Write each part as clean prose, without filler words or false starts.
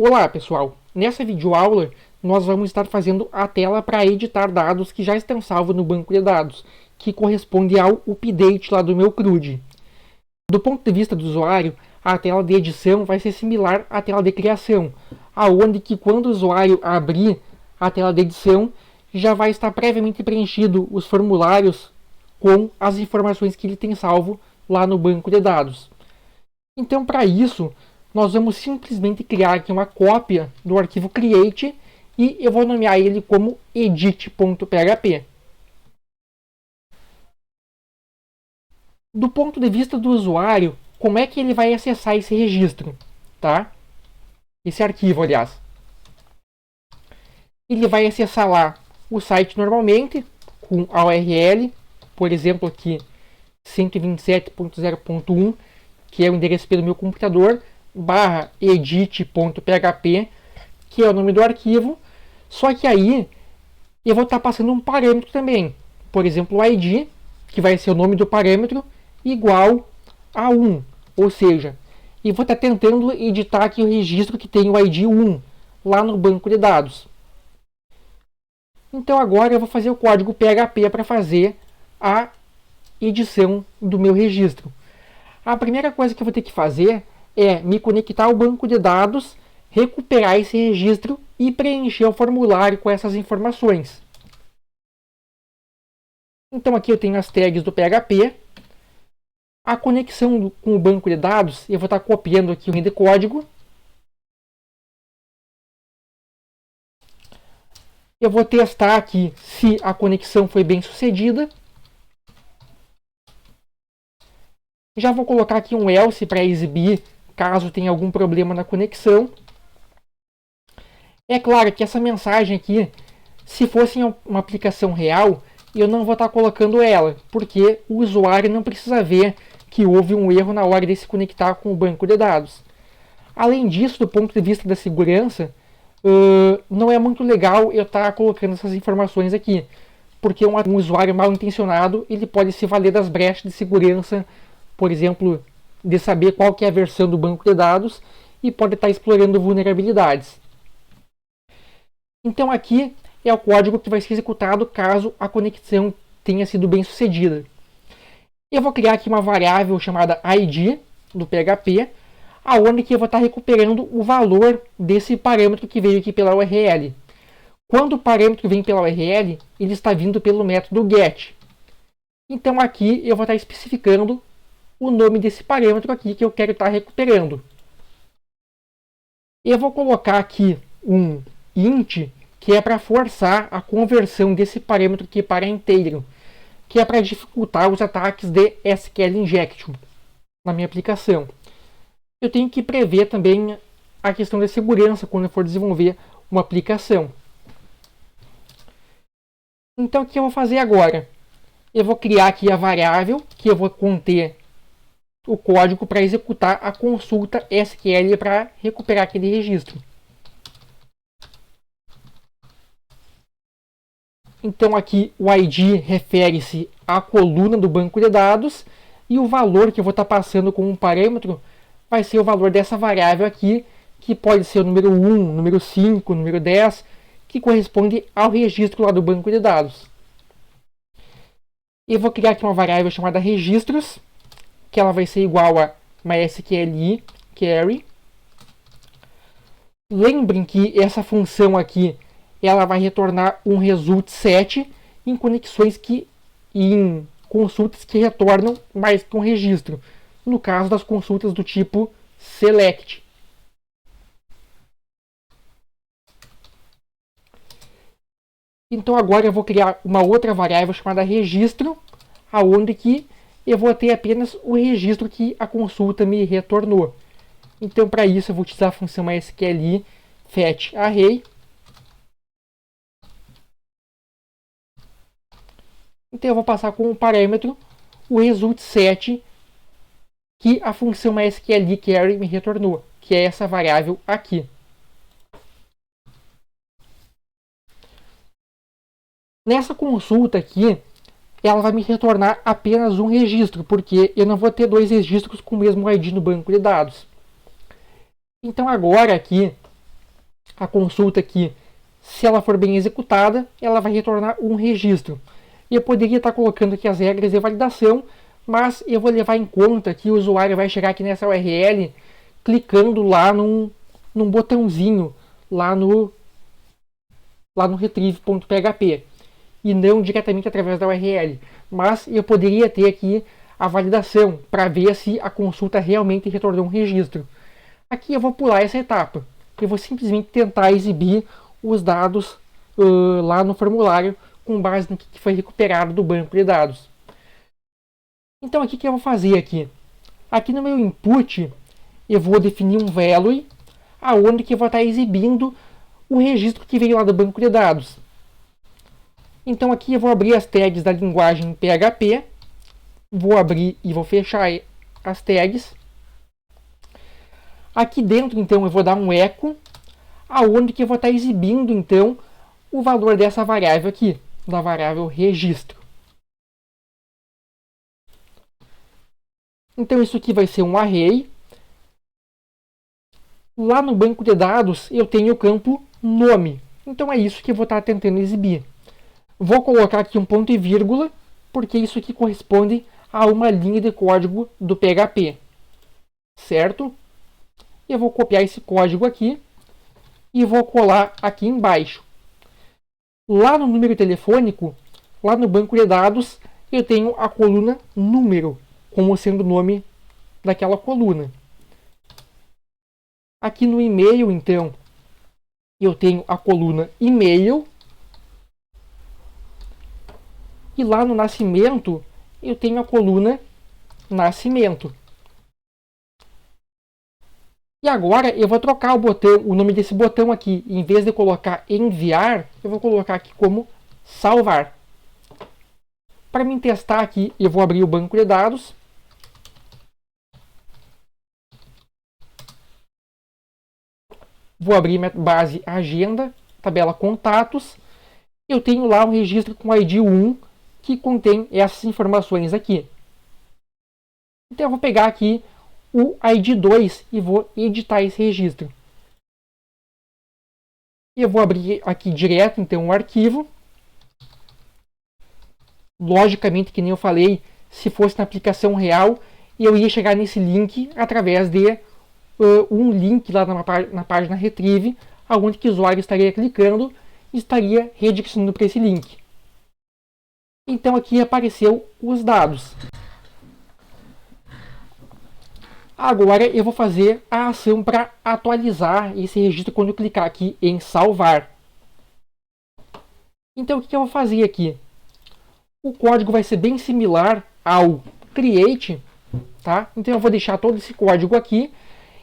Olá pessoal, nessa videoaula nós vamos estar fazendo a tela para editar dados que já estão salvos no banco de dados, que corresponde ao update lá do meu CRUD. Do ponto de vista do usuário, a tela de edição vai ser similar à tela de criação, aonde que quando o usuário abrir a tela de edição, já vai estar previamente preenchido os formulários com as informações que ele tem salvo lá no banco de dados. Então, para isso, nós vamos simplesmente criar aqui uma cópia do arquivo create e eu vou nomear ele como edit.php. Do ponto de vista do usuário, como é que ele vai acessar esse registro, tá? Esse arquivo, aliás. Ele vai acessar lá o site normalmente, com a URL, por exemplo aqui 127.0.1, que é o endereço pelo meu computador, /edit.php, que é o nome do arquivo, só que aí eu vou estar passando um parâmetro também, por exemplo o ID, que vai ser o nome do parâmetro, igual a 1, ou seja, eu vou estar tentando editar aqui o registro que tem o ID 1, lá no banco de dados. Então agora eu vou fazer o código PHP para fazer a edição do meu registro. A primeira coisa que eu vou ter que fazer é me conectar ao banco de dados, recuperar esse registro e preencher o formulário com essas informações. Então aqui eu tenho as tags do PHP. A conexão com o banco de dados, eu vou estar copiando aqui o linha de código. Eu vou testar aqui se a conexão foi bem sucedida. Já vou colocar aqui um else para exibir caso tenha algum problema na conexão. É claro que essa mensagem aqui, se fosse uma aplicação real, eu não vou estar colocando ela, porque o usuário não precisa ver que houve um erro na hora de se conectar com o banco de dados. Além disso, do ponto de vista da segurança, não é muito legal eu estar colocando essas informações aqui, porque um usuário mal intencionado ele pode se valer das brechas de segurança, por exemplo, de saber qual que é a versão do banco de dados e pode estar explorando vulnerabilidades. Então aqui é o código que vai ser executado caso a conexão tenha sido bem sucedida. Eu vou criar aqui uma variável chamada ID do PHP, aonde que eu vou estar recuperando o valor desse parâmetro que veio aqui pela URL. Quando o parâmetro vem pela URL, ele está vindo pelo método get. Então aqui eu vou estar especificando o nome desse parâmetro aqui que eu quero estar recuperando. Eu vou colocar aqui um int, que é para forçar a conversão desse parâmetro aqui para inteiro, que é para dificultar os ataques de SQL injection na minha aplicação. Eu tenho que prever também a questão da segurança quando eu for desenvolver uma aplicação. Então o que eu vou fazer agora? Eu vou criar aqui a variável que eu vou conter o código para executar a consulta SQL para recuperar aquele registro. Então aqui o ID refere-se à coluna do banco de dados e o valor que eu vou estar passando como um parâmetro vai ser o valor dessa variável aqui, que pode ser o número 1, número 5, número 10, que corresponde ao registro lá do banco de dados. Eu vou criar aqui uma variável chamada registros, que ela vai ser igual a mysqli query. Lembrem que essa função aqui ela vai retornar um result set em em consultas que retornam mais que um registro. No caso das consultas do tipo select. Então agora eu vou criar uma outra variável chamada registro, aonde que eu vou ter apenas o registro que a consulta me retornou. Então para isso eu vou utilizar a função mysqli fetch array. Então eu vou passar como parâmetro o result set que a função mysqli query me retornou, que é essa variável aqui. Nessa consulta aqui, ela vai me retornar apenas um registro, porque eu não vou ter dois registros com o mesmo ID no banco de dados. Então agora aqui, a consulta aqui, se ela for bem executada, ela vai retornar um registro. Eu poderia estar colocando aqui as regras de validação, mas eu vou levar em conta que o usuário vai chegar aqui nessa URL clicando lá num botãozinho lá no retrieve.php e não diretamente através da URL. Mas eu poderia ter aqui a validação para ver se a consulta realmente retornou um registro. Aqui eu vou pular essa etapa. Eu vou simplesmente tentar exibir os dados lá no formulário com base no que foi recuperado do banco de dados. Então aqui que eu vou fazer aqui? Aqui no meu input eu vou definir um value aonde que eu vou estar exibindo o registro que veio lá do banco de dados. Então aqui eu vou abrir as tags da linguagem PHP, vou abrir e vou fechar as tags. Aqui dentro então eu vou dar um echo, aonde que eu vou estar exibindo então o valor dessa variável aqui, da variável registro. Então isso aqui vai ser um array. Lá no banco de dados eu tenho o campo nome. Então é isso que eu vou estar tentando exibir. Vou colocar aqui um ponto e vírgula, porque isso aqui corresponde a uma linha de código do PHP. Certo? Eu vou copiar esse código aqui e vou colar aqui embaixo. Lá no número telefônico, lá no banco de dados, eu tenho a coluna número, como sendo o nome daquela coluna. Aqui no e-mail, então, eu tenho a coluna e-mail. E lá no nascimento, eu tenho a coluna nascimento. E agora eu vou trocar o nome desse botão aqui. Em vez de colocar enviar, eu vou colocar aqui como salvar. Para mim testar aqui, eu vou abrir o banco de dados. Vou abrir minha base agenda, tabela contatos. Eu tenho lá um registro com ID 1 que contém essas informações aqui. Então eu vou pegar aqui o ID 2 e vou editar esse registro. Eu vou abrir aqui direto então o arquivo. Logicamente, que nem eu falei, se fosse na aplicação real, eu ia chegar nesse link através de um link lá na página Retrieve, onde que o usuário estaria clicando e estaria redirecionando para esse link. Então aqui apareceu os dados. Agora eu vou fazer a ação para atualizar esse registro quando eu clicar aqui em salvar. Então o que eu vou fazer aqui? O código vai ser bem similar ao create, tá? Então eu vou deixar todo esse código aqui.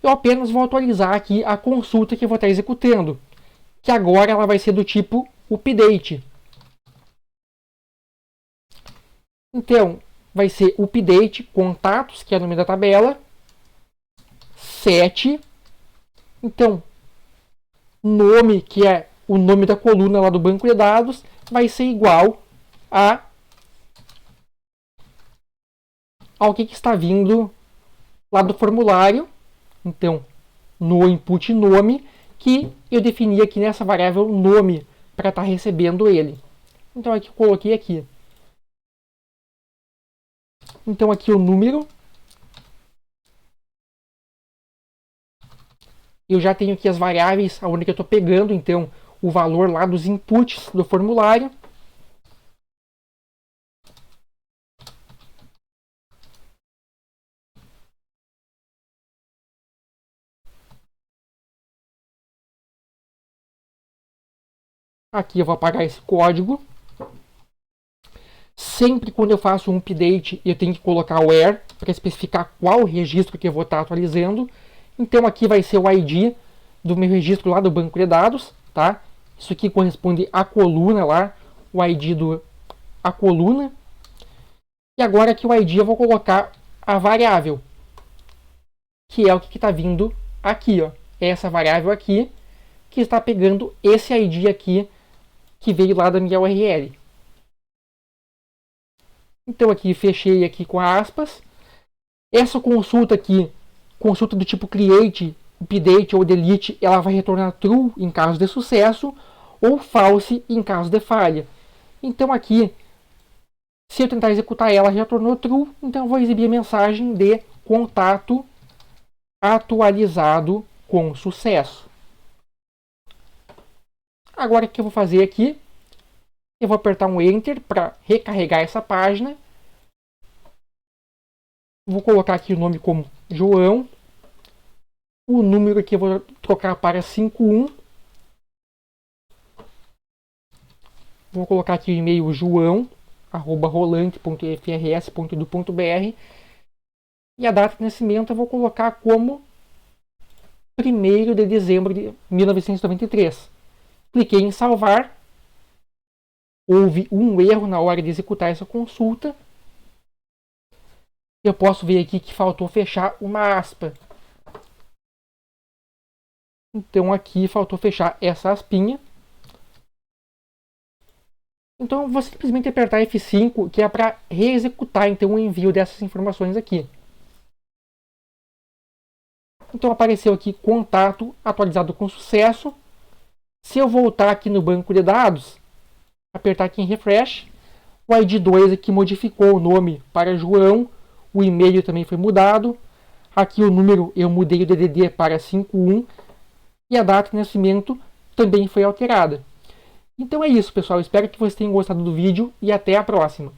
Eu apenas vou atualizar aqui a consulta que eu vou estar executando, que agora ela vai ser do tipo update. Então vai ser update contatos, que é o nome da tabela, 7. Então nome, que é o nome da coluna lá do banco de dados, vai ser igual ao que está vindo lá do formulário. Então, no input nome, que eu defini aqui nessa variável nome para estar recebendo ele. Então, aqui eu coloquei aqui. Então, aqui o número. Eu já tenho aqui as variáveis onde eu estou pegando, então, o valor lá dos inputs do formulário. Aqui eu vou apagar esse código. Sempre quando eu faço um update, eu tenho que colocar o where para especificar qual registro que eu vou estar atualizando. Então aqui vai ser o ID do meu registro lá do banco de dados, tá? Isso aqui corresponde à coluna lá, o ID a coluna. E agora aqui o ID eu vou colocar a variável, que é o que está vindo aqui, ó. Essa variável aqui, que está pegando esse ID aqui, que veio lá da minha URL. Então aqui fechei aqui com aspas. Essa consulta aqui, consulta do tipo create, update ou delete, ela vai retornar true em caso de sucesso ou false em caso de falha. Então aqui, se eu tentar executar ela, já retornou true, então eu vou exibir a mensagem de contato atualizado com sucesso. Agora o que eu vou fazer aqui? Eu vou apertar um Enter para recarregar essa página. Vou colocar aqui o nome como João. O número aqui eu vou trocar para 51. Vou colocar aqui o e-mail joão@rolante.frs.edu.br. E a data de nascimento eu vou colocar como 1º de dezembro de 1993. Cliquei em salvar. Houve um erro na hora de executar essa consulta. Eu posso ver aqui que faltou fechar uma aspa. Então aqui faltou fechar essa aspinha. Então eu vou simplesmente apertar F5, que é para reexecutar então o envio dessas informações aqui. Então apareceu aqui contato atualizado com sucesso. Se eu voltar aqui no banco de dados, apertar aqui em refresh, o ID2 aqui modificou o nome para João, o e-mail também foi mudado, aqui o número eu mudei o DDD para 51 e a data de nascimento também foi alterada. Então é isso, pessoal, espero que vocês tenham gostado do vídeo e até a próxima.